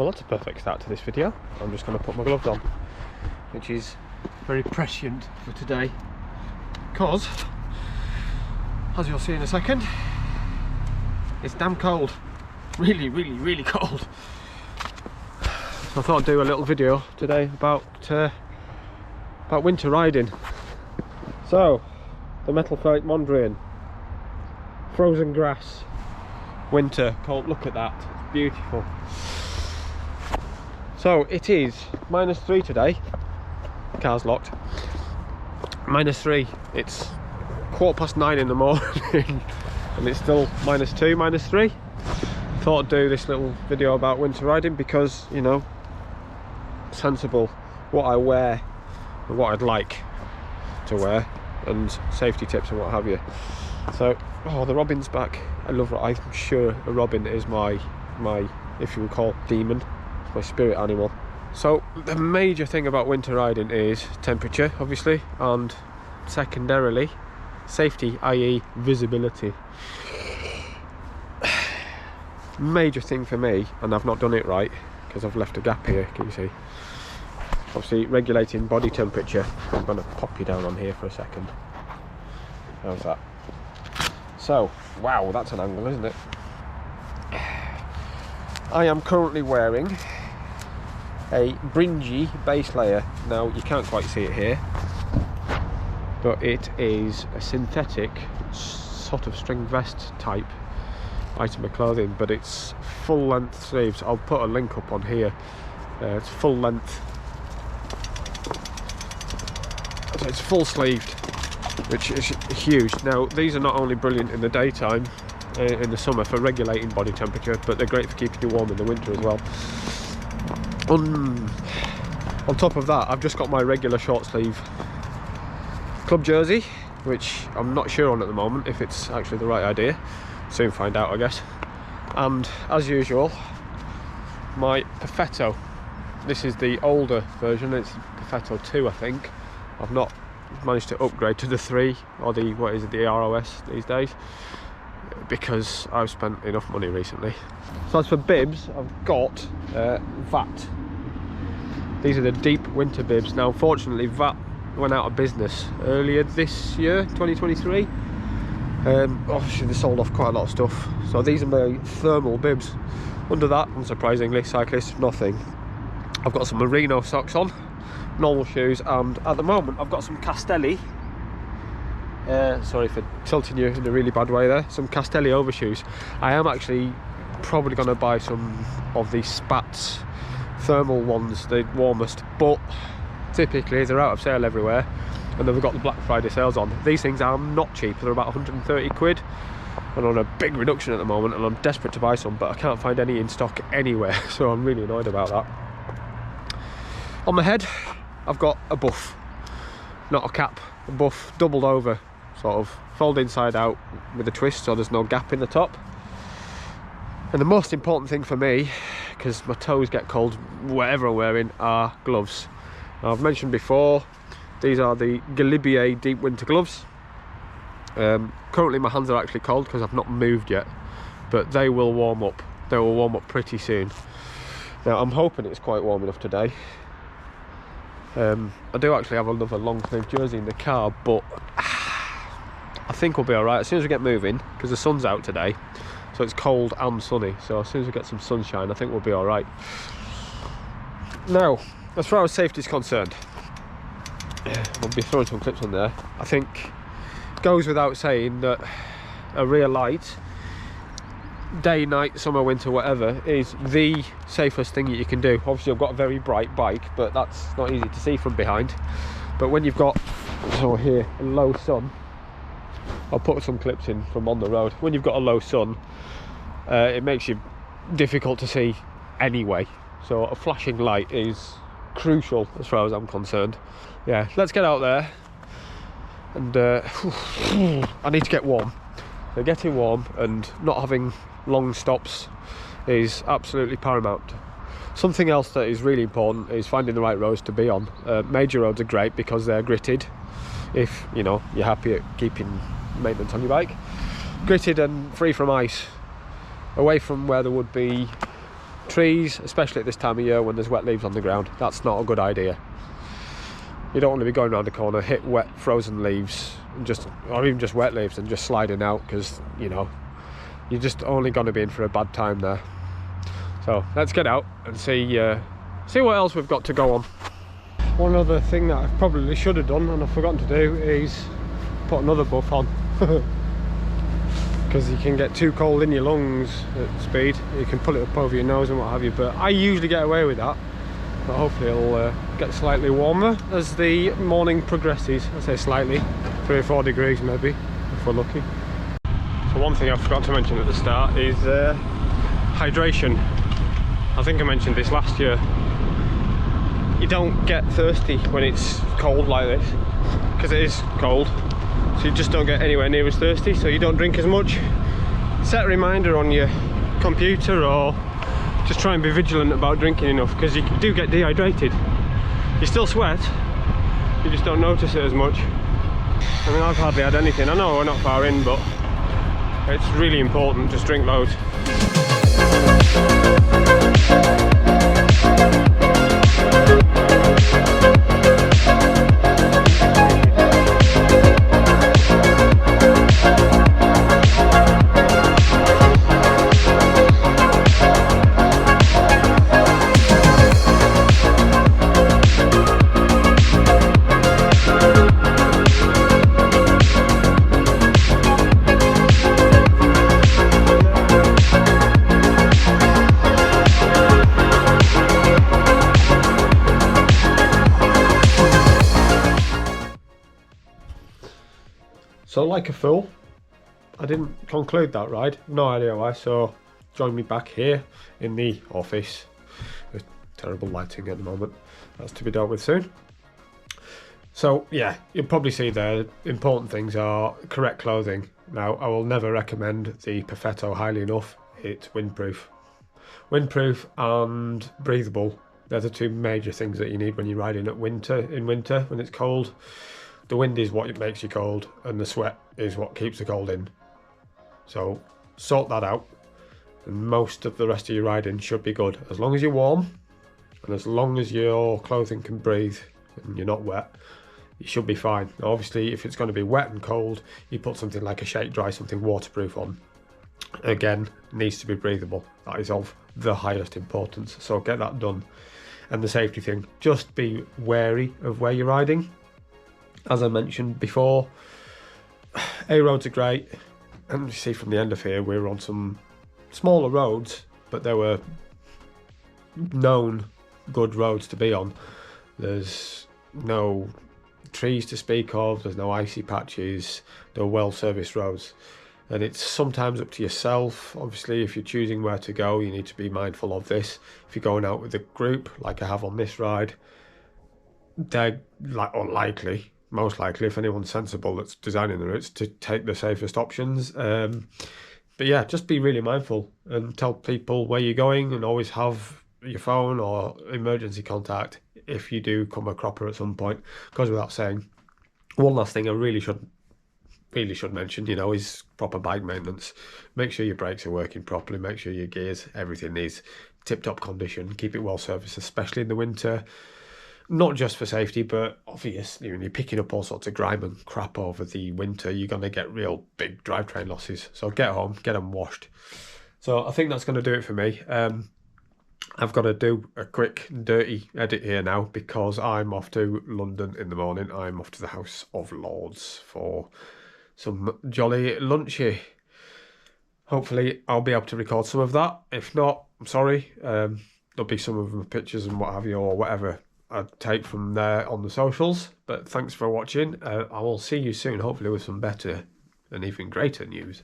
Well, that's a perfect start to this video. I'm just going to put my gloves on, which is very prescient for today, because, as you'll see in a second, it's damn cold. Really cold. So I thought I'd do a little video today about winter riding. So, the Metal Fight Mondrian, frozen grass, winter, cold. Look at that, it's beautiful. So it is -3 today. Car's locked. -3. It's 9:15 in the morning, and it's still -2, -3. Thought I'd do this little video about winter riding because, you know, sensible, what I wear and what I'd like to wear, and safety tips and what have you. So, oh, the robin's back. I love it. I'm sure a robin is my, if you would call, demon. It's my spirit animal. So the major thing about winter riding is temperature, obviously, and secondarily safety, i.e. visibility. Major thing for me, and I've not done it right because I've left a gap here, can you see? Obviously regulating body temperature. I'm going to pop you down on here for a second. How's that? So, wow, that's an angle, isn't it? I am currently wearing a Bringy base layer. Now, you can't quite see it here, but it is a synthetic sort of string vest type item of clothing, but it's full length sleeves. I'll put a link up on here. It's full length, so it's full sleeved, which is huge. Now, these are not only brilliant in the daytime, in the summer, for regulating body temperature, but they're great for keeping you warm in the winter as well. On top of that, I've just got my regular short sleeve club jersey, which I'm not sure on at the moment if it's actually the right idea. Soon find out, I guess. And as usual, my Perfetto. This is the older version. It's Perfetto 2, I think. I've not managed to upgrade to the 3 or the, what is it, the ROS these days, because I've spent enough money recently. So as for bibs, I've got VAT. These are the deep winter bibs. Now, unfortunately, VAT went out of business earlier this year, 2023. Obviously they sold off quite a lot of stuff. So these are my thermal bibs. Under that, unsurprisingly, cyclist, nothing. I've got some merino socks on, normal shoes, and at the moment I've got some Castelli. Sorry for tilting you in a really bad way there. Some Castelli overshoes. I am actually probably going to buy some of these Spats thermal ones, the warmest, but typically they're out of sale everywhere, and they've got the Black Friday sales on. These things are not cheap. They're about 130 quid and on a big reduction at the moment, and I'm desperate to buy some, but I can't find any in stock anywhere, so I'm really annoyed about that. On my head, I've got a buff, not a cap, a buff, doubled over, sort of fold inside out with a twist so there's no gap in the top. And the most important thing for me, because my toes get cold whatever I'm wearing, are gloves. Now, I've mentioned before, these are the Galibier deep winter gloves. Currently my hands are actually cold because I've not moved yet, but they will warm up. They will warm up pretty soon. Now, I'm hoping it's quite warm enough today. I do actually have another long sleeve jersey in the car, but I think we'll be alright as soon as we get moving, because the sun's out today, so it's cold and sunny. So as soon as we get some sunshine, I think we'll be alright. Now, as far as safety is concerned, I'll be throwing some clips on there. I think it goes without saying that a rear light, day, night, summer, winter, whatever, is the safest thing that you can do. Obviously I've got a very bright bike, but that's not easy to see from behind. But when you've got, so here, a low sun, I'll put some clips in from on the road. When you've got a low sun, it makes you difficult to see anyway, so a flashing light is crucial as far as I'm concerned. Yeah, let's get out there, and I need to get warm. So getting warm and not having long stops is absolutely paramount. Something else that is really important is finding the right roads to be on. Major roads are great because they're gritted, if you know you're happy at keeping maintenance on your bike. Gritted and free from ice, away from where there would be trees, especially at this time of year when there's wet leaves on the ground. That's not a good idea. You don't want to be going around the corner, hit wet frozen leaves, or even just wet leaves and just sliding out, because you know you're just only going to be in for a bad time there. So let's get out and see what else we've got to go on. One other thing that I probably should have done and I've forgotten to do is put another buff on. Because you can get too cold in your lungs at speed. You can pull it up over your nose and what have you, but I usually get away with that. But hopefully it'll get slightly warmer as the morning progresses. I say slightly, 3 or 4 degrees maybe, if we're lucky. So one thing I forgot to mention at the start is hydration. I think I mentioned this last year. You don't get thirsty when it's cold like this, because it is cold. So you just don't get anywhere near as thirsty, so you don't drink as much. Set a reminder on your computer, or just try and be vigilant about drinking enough, because you do get dehydrated. You still sweat, you just don't notice it as much. I mean, I've hardly had anything. I know we're not far in, but it's really important, just drink loads. So like a fool, I didn't conclude that ride, no idea why, so join me back here in the office with terrible lighting at the moment. That's to be dealt with soon. So yeah, you'll probably see there, important things are correct clothing. Now, I will never recommend the Perfetto highly enough. It's windproof. Windproof and breathable. They're the 2 major things that you need when you're riding in winter, when it's cold. The wind is what makes you cold, and the sweat is what keeps the cold in. So sort that out, and most of the rest of your riding should be good. As long as you're warm, and as long as your clothing can breathe, and you're not wet, you should be fine. Now, obviously, if it's going to be wet and cold, you put something like a shake dry, something waterproof on. Again, needs to be breathable. That is of the highest importance, so get that done. And the safety thing, just be wary of where you're riding. As I mentioned before, A roads are great, and you see from the end of here we're on some smaller roads, but there were known good roads to be on. There's no trees to speak of, there's no icy patches, they're well serviced roads, and it's sometimes up to yourself. Obviously, if you're choosing where to go, you need to be mindful of this. If you're going out with a group like I have on this ride, they're unlikely, most likely, if anyone's sensible that's designing the routes, to take the safest options. But yeah, just be really mindful and tell people where you're going, and always have your phone or emergency contact if you do come a cropper at some point. Goes without saying. One last thing I really should mention, is proper bike maintenance. Make sure your brakes are working properly, make sure your gears, everything is tip-top condition, keep it well serviced, especially in the winter. Not just for safety, but obviously when you're picking up all sorts of grime and crap over the winter, you're going to get real big drivetrain losses. So get home, get them washed. So I think that's going to do it for me. I've got to do a quick dirty edit here now, because I'm off to London in the morning. I'm off to the House of Lords for some jolly lunchy. Hopefully I'll be able to record some of that. If not, I'm sorry. There'll be some of the pictures and what have you, or whatever I take from there on the socials. But thanks for watching. I will see you soon, hopefully with some better and even greater news.